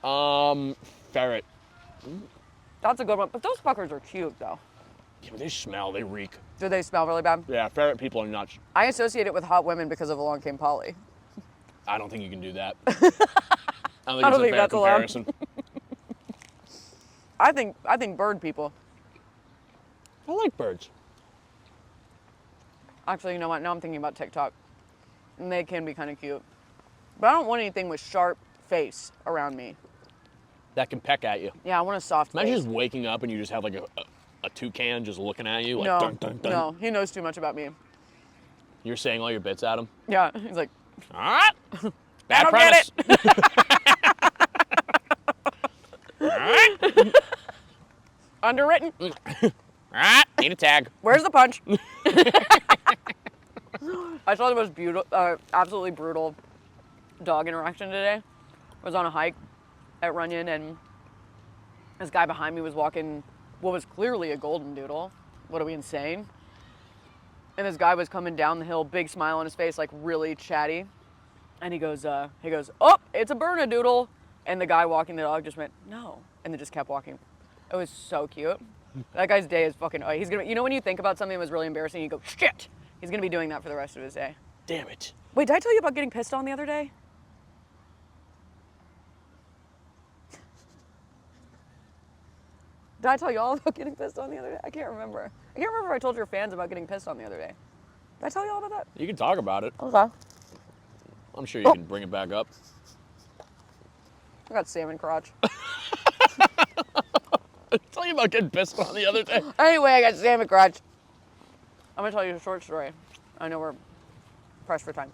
Ferret. That's a good one. But those fuckers are cute, though. Yeah, but they smell. They reek. Do they smell really bad? Yeah, ferret people are nuts. I associate it with hot women because of Along Came Polly. I don't think you can do that. I don't think I it's don't a think fair that's allowed. comparison. I think bird people. I like birds. Actually, you know what? Now I'm thinking about TikTok. And they can be kind of cute. But I don't want anything with sharp face around me. That can peck at you. Yeah, I want a soft Imagine face. just waking up and you just have like a toucan just looking at you like No, dun dun dun. no, he knows too much about me. You're saying all your bits at him? Yeah, he's like, All right. Bad don't premise. get All right. underwritten. All right. Need a tag. Where's the punch? I saw the most beautiful, absolutely brutal dog interaction today. I was on a hike at Runyon, and this guy behind me was walking what was clearly a golden doodle. What are we, insane? And this guy was coming down the hill, big smile on his face, like really chatty. And he goes, oh, it's a Bernedoodle. And the guy walking the dog just went, no. And then just kept walking. It was so cute. That guy's day is fucking, he's gonna, you know when you think about something that was really embarrassing, you go, shit. He's gonna be doing that for the rest of his day. Damn it. Wait, did I tell you about getting pissed on the other day? Did I tell you all about getting pissed on the other day? I can't remember. I can't remember if I told your fans about getting pissed on the other day. Did I tell you all about that? You can talk about it. Okay. I'm sure you can bring it back up. I got salmon crotch. I tell you about getting pissed on the other day. Anyway, I got salmon crotch. I'm gonna tell you a short story. I know we're pressed for time.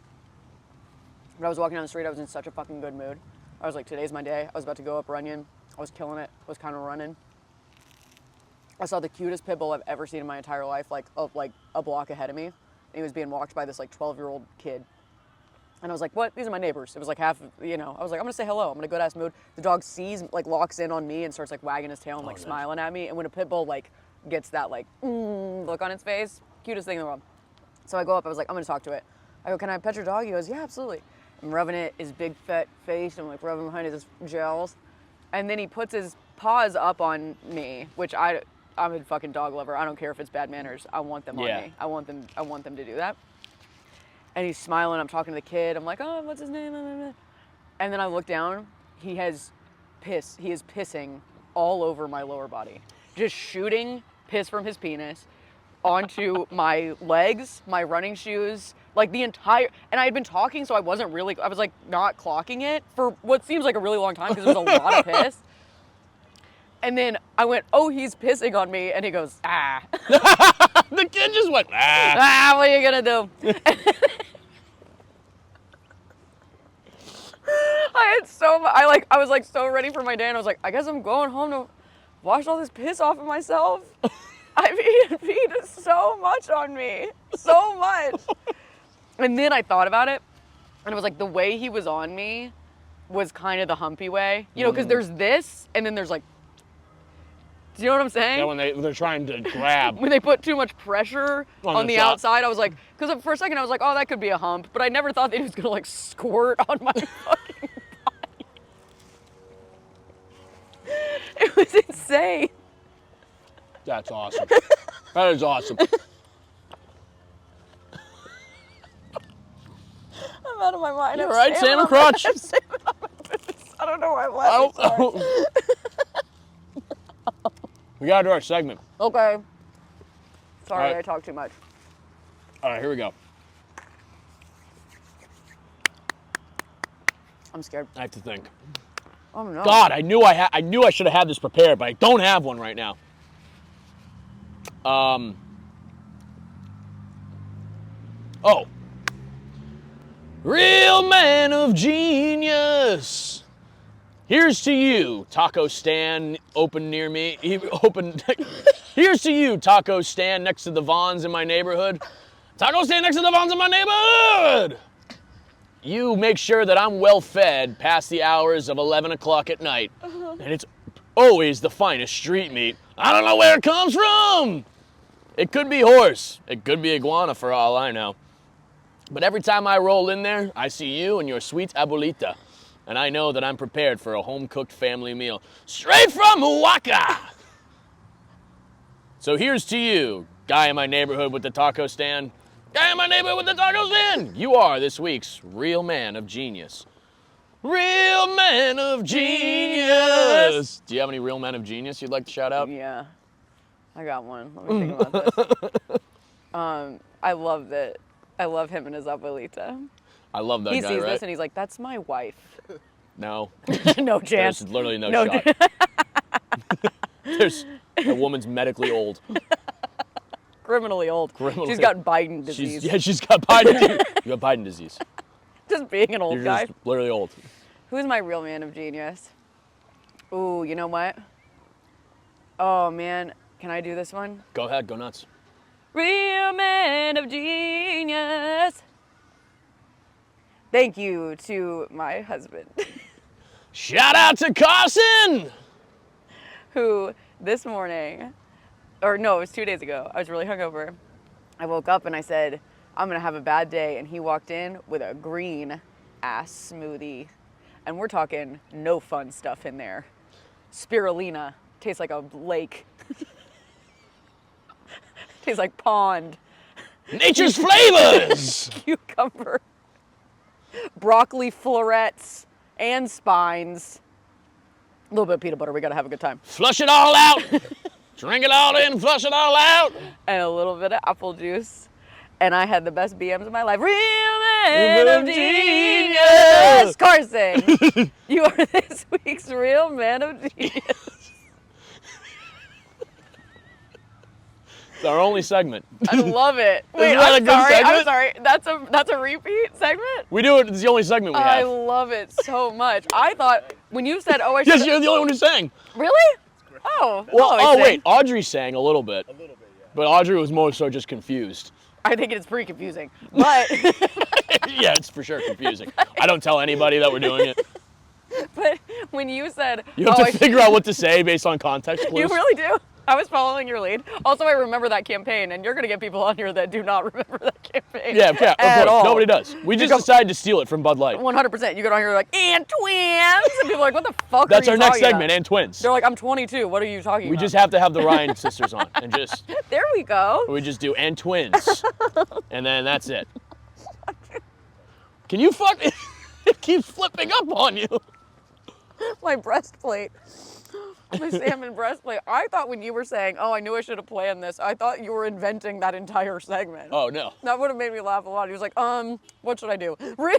But I was walking down the street, I was in such a fucking good mood. I was like, today's my day. I was about to go up Runyon. I was killing it. I was kind of running. I saw the cutest pit bull I've ever seen in my entire life, like a block ahead of me. And he was being walked by this like 12-year-old kid. And I was like, what? These are my neighbors. It was like half, you know, I was like, I'm gonna say hello. I'm in a good ass mood. The dog sees, like locks in on me and starts like wagging his tail and like smiling at me. And when a pit bull like gets that like look on its face, cutest thing in the world. So I go up, I was like, I'm gonna talk to it. I go, can I pet your dog? He goes, yeah, absolutely. I'm rubbing it, his big fat face. I'm like rubbing behind his gels. And then he puts his paws up on me, which I'm a fucking dog lover. I don't care if it's bad manners. I want them on me. I want them to do that. And he's smiling. I'm talking to the kid. I'm like, oh, what's his name? And then I look down. He has piss. He is pissing all over my lower body. Just shooting piss from his penis onto my legs, my running shoes, like the entire, and I had been talking, so I was like not clocking it for what seems like a really long time because there was a lot of piss. And then I went, oh, he's pissing on me. And he goes, ah. The kid just went, ah. Ah, what are you gonna do? I was like so ready for my day, and I was like, I guess I'm going home to wash all this piss off of myself. He peed so much on me, so much. And then I thought about it, and it was like the way he was on me was kind of the humpy way, you know, because there's this, and then there's like, do you know what I'm saying? Yeah, when they're trying to grab. When they put too much pressure on the top. outside, I was like, because for a second I was like, oh, that could be a hump, but I never thought that he was gonna like squirt on my fucking body. It was insane. That's awesome. That is awesome. I'm out of my mind. You're right, salmon crotch. I don't know why I'm laughing. We gotta do our segment. Okay. Sorry, All right. I talk too much. All right, here we go. I'm scared. I have to think. Oh no. God, I knew I should have had this prepared, but I don't have one right now. Oh. Real man of genius. Here's to you, taco stand open near me. Here's to you, taco stand next to the Vons in my neighborhood. Taco stand next to the Vons in my neighborhood. You make sure that I'm well fed past the hours of 11 o'clock at night. And it's always the finest street meat. I don't know where it comes from. It could be horse. It could be iguana for all I know. But every time I roll in there, I see you and your sweet abuelita. and I know that I'm prepared for a home-cooked family meal straight from Waka. So here's to you, guy in my neighborhood with the taco stand. Guy in my neighborhood with the taco stand. You are this week's real man of genius. Real man of genius. Do you have any real men of genius you'd like to shout out? Yeah, I got one. Let me think about this. I love that. I love him and his abuelita. I love that he guy, sees right? this and he's like, "That's my wife." No. No chance. There's literally no shot. There's a woman's medically old. Criminally old. She's got Biden disease. She's got Biden disease. You got Biden disease. Just being an old You're guy. just literally old. Who's my real man of genius? Ooh, you know what? Oh man, can I do this one? Go ahead, go nuts. Real man of genius. Thank you to my husband, Shout out to Carson! who this morning, or no, it was 2 days ago, I was really hungover. I woke up and I said, I'm gonna have a bad day, and he walked in with a green ass smoothie. And we're talking no fun stuff in there. Spirulina, tastes like a lake. Tastes like pond. Nature's flavors! Cucumber. Broccoli florets and spines. A little bit of peanut butter, we gotta have a good time. Flush it all out! Drink it all in, flush it all out! And a little bit of apple juice. And I had the best BMs of my life. Real man of genius! Carson, you are this week's real man of genius. It's our only segment. I love it. Wait, that a I'm good sorry. segment? I'm sorry. That's a repeat segment? We do it, it's the only segment we I have. love it so much. I thought when you said, "Oh, I should," Yes, you're the only one who sang. really? Oh, Well, I sing. wait, Audrey sang a little bit. But Audrey was more so just confused. I think it's pretty confusing, but Yeah, it's for sure confusing. I don't tell anybody that we're doing it. but when you said, You have "Oh, to figure out what to say based on context clues. you really do." I was following your lead. Also, I remember that campaign, and you're going to get people on here that do not remember that campaign. Yeah, of at course. all. Nobody does. We just decided to steal it from Bud Light. 100%. You get on here like, "And twins," and people are like, "What the fuck?" That's are our you next talking segment, about? and twins. They're like, "I'm 22. What are you talking We about?" just have to have the Ryan sisters on, and just There we go. we just do and twins, and then that's it. Can you fuck? It keeps flipping up on you. My breastplate. My salmon breastplate. I thought when you were saying, "Oh, I knew I should have planned this," I thought you were inventing that entire segment. Oh no. That would have made me laugh a lot. He was like, what should I do?" Real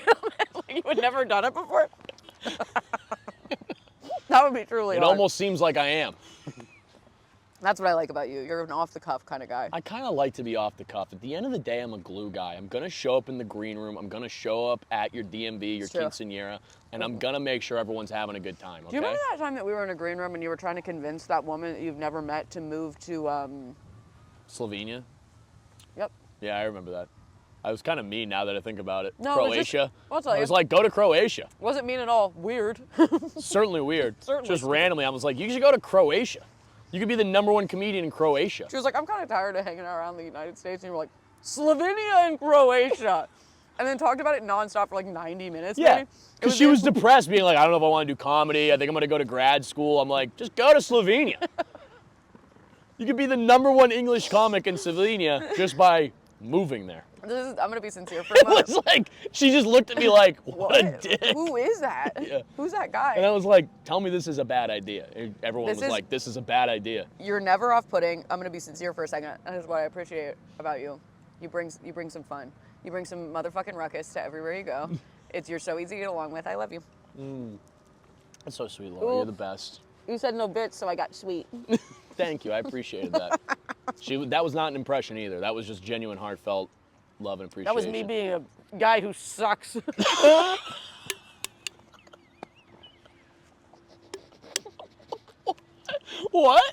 like you had never done it before. That would be truly It hard. almost seems like I am. That's what I like about you. You're an off-the-cuff kind of guy. I kind of like to be off the cuff. At the end of the day, I'm a glue guy. I'm going to show up in the green room. I'm going to show up at your DMV, your It's true. quinceañera, and I'm going to make sure everyone's having a good time, okay? Do you remember that time that we were in a green room and you were trying to convince that woman that you've never met to move to, Slovenia? Yep. Yeah, I remember that. I was kind of mean now that I think about it. No, it was just- Croatia. I'll tell I you. was like, go to Croatia. Wasn't mean at all. Weird. Certainly weird. Certainly Just stupid. randomly, I was like, you should go to Croatia. You could be the #1 comedian in Croatia. She was like, "I'm kind of tired of hanging around the United States." And you were like, "Slovenia and Croatia." And then talked about it nonstop for like 90 minutes. Yeah, maybe. It because she was depressed, being like, I don't know if I want to do comedy. I think I'm going to go to grad school. I'm like, just go to Slovenia. You could be the #1 English comic in Slovenia just by moving there. I'm going to be sincere for a It moment. was like, she just looked at me like, what a dick. Who is that? Yeah. Who's that guy? And I was like, tell me this is a bad idea. And everyone This was is- like, this is a bad idea. You're never off-putting. I'm going to be sincere for a second. That is what I appreciate about you. You bring some fun. You bring some motherfucking ruckus to everywhere you go. You're so easy to get along with. I love you. That's so sweet, Laura. Ooh. You're the best. You said no bits, so I got sweet. Thank you. I appreciated that. That was not an impression either. That was just genuine, heartfelt love and appreciation. That was me being a guy who sucks. What?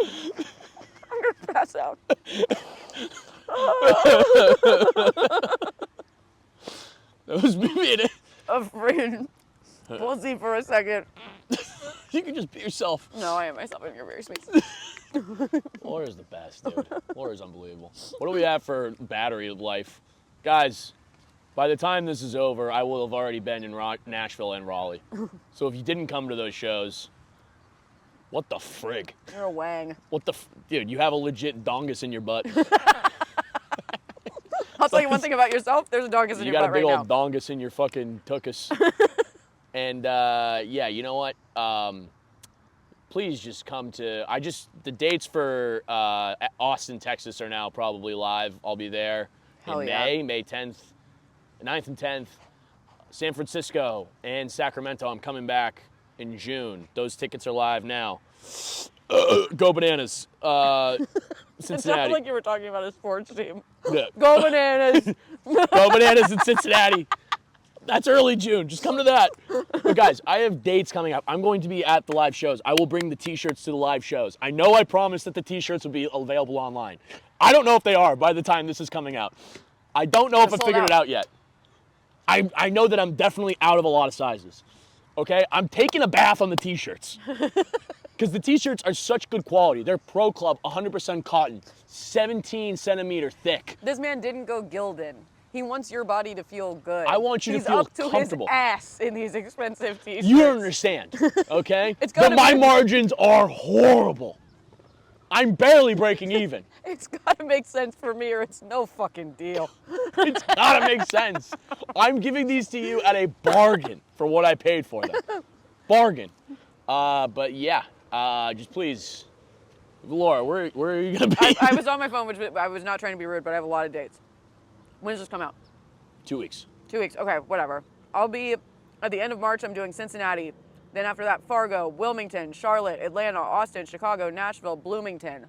I'm going to pass out. That was me being A friend. We'll see for a second. You can just be yourself. No, I am myself, and you're very sweet. Laura's the best, dude. Laura's unbelievable. What do we have for battery life? Guys, By the time this is over, I will have already been in Nashville and Raleigh. So if you didn't come to those shows, what the frig? You're a wang. Dude, you have a legit dongus in your butt. I'll tell you one thing about yourself. There's a dongus in your butt right now. You got a big old dongus in your fucking tuchus. And yeah, you know what? Please just come to, the dates for Austin, Texas are now probably live. I'll be there in May 10th, 9th and 10th. San Francisco and Sacramento, I'm coming back in June. Those tickets are live now. Go Bananas. Cincinnati. It sounded like you were talking about a sports team. Yeah. Go Bananas. Go Bananas in Cincinnati. That's early June. Just come to that. But guys, I have dates coming up. I'm going to be at the live shows. I will bring the t-shirts to the live shows. I know I promised that the t-shirts would be available online. I don't know if they are by the time this is coming out. I don't know if I figured it out yet. I know that I'm definitely out of a lot of sizes. Okay? I'm taking a bath on the t-shirts. Because the t-shirts are such good quality. They're Pro Club, 100% cotton, 17 centimeter thick. This man didn't go Gildan. He wants your body to feel good. I want you to feel comfortable. He's up to his ass in these expensive t-shirts. You don't understand, okay? But my margins are horrible. I'm barely breaking even. It's gotta make sense for me or it's no fucking deal. It's gotta make sense. I'm giving these to you at a bargain for what I paid for them. Bargain. But yeah, just please, Laura, where are you gonna be? I was on my phone, which I was not trying to be rude, but I have a lot of dates. When does this come out? 2 weeks. 2 weeks, okay, whatever. I'll be, at the end of March, I'm doing Cincinnati. Then after that, Fargo, Wilmington, Charlotte, Atlanta, Austin, Chicago, Nashville, Bloomington.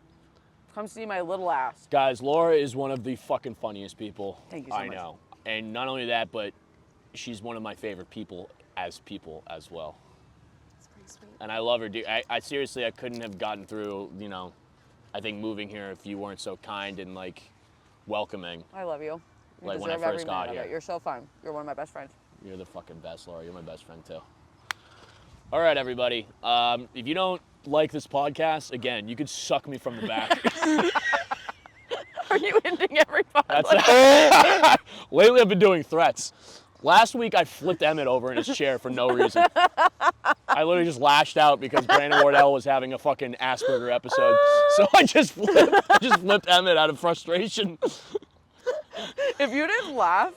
Come see my little ass. Guys, Laura is one of the fucking funniest people. Thank you so much. I know. And not only that, but she's one of my favorite people as well. That's pretty sweet. And I love her, dude. I seriously, I couldn't have gotten through, I think moving here if you weren't so kind and welcoming. I love you. You when I deserve first every got minute of here. it. You're so fun. You're one of my best friends. You're the fucking best, Laura. You're my best friend too. All right, everybody. If you don't like this podcast, again, you could suck me from the back. Are you ending every podcast? Lately, I've been doing threats. Last week, I flipped Emmett over in his chair for no reason. I literally just lashed out because Brandon Wardell was having a fucking Asperger episode. So I just flipped Emmett out of frustration. If you didn't laugh,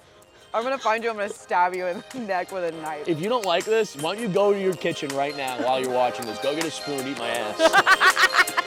I'm gonna find you, I'm gonna stab you in the neck with a knife. If you don't like this, why don't you go to your kitchen right now while you're watching this? Go get a spoon, eat my ass.